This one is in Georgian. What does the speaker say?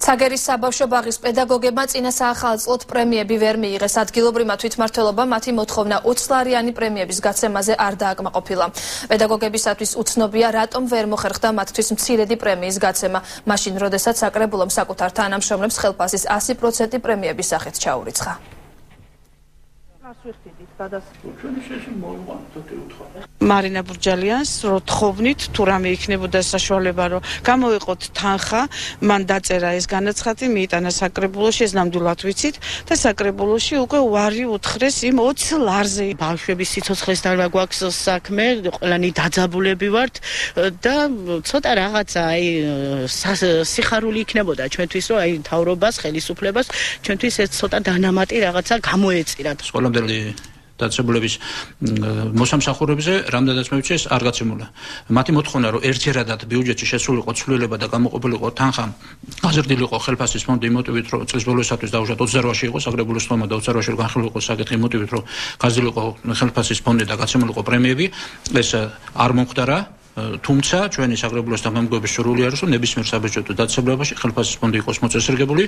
საგერის საბავშვო ბაღის პედაგოგებმა წინა საახალწლოდ პრემიები ვერ მიიღეს. ადგილობრივმა თვითმმართველობამ მათი მოთხოვნა 20 ლარიანი პრემიების გაცემაზე არ დააკმაყოფილა. პედაგოგებისათვის უცნობია, რატომ ვერ მოხერხდა მათთვის მცირედი პრემიის გაცემა, მაშინ, როდესაც საკრებულომ საკუთარ თანამშრომლებს ხელფასის 100% პრემიების სახით ჩაურიცხა. მარინა ბურჯალიანს რო თხოვნით თუ რამე იქნებოდა საშუალება რომ გამოვიყოთ თანხა, მან დაწერა ეს განაცხადი, მიიტანა საკრებულოში, ეს ნამდვილად ვიცით და საკრებულოში უკვე უარი უთხრეს იმ 20 ლარზე. ბავშვების სიცოცხლეს და გვაქვს საქმე, ყველანი დაძაბულები ვართ და ცოტა რაღაცა აი სიხარული იქნებოდა ჩვენთვის, რომ აი მთავრობას, ხელისუფლებას ჩვენთვის ეს ცოტა დანამატი რაღაცა გამოეწირათ. დაწესებულების მოსამსახურებზე რამდენადაც მივიჩეს არ გაცემულა. მათი მოთხოვნა რომ ერთჯერადად ბიუჯეტში შესულიყო ცვლილება და გამოყოფილიყო თანხა, გაზრდილიყო ხელფასის ფონდი იმოტივით, რომ წლის ბოლოსთვის დაუშვათ 28-ში იყო საკრებულოს თხოვნა და 28-ში განხილულიყო საკითხი იმოტივით, რომ გაზრდილიყო ხელფასის ფონდი და გაცემულიყო პრემიები, ეს არ მომხდარა. თუმცა ჩვენი საკრებულოს თანამდებობის სურვილი არის, რომ ნებისმიერ საბიუჯეტო დაწესებულებაში ხელფასის ფონდი იყოს მოწესრიგებული.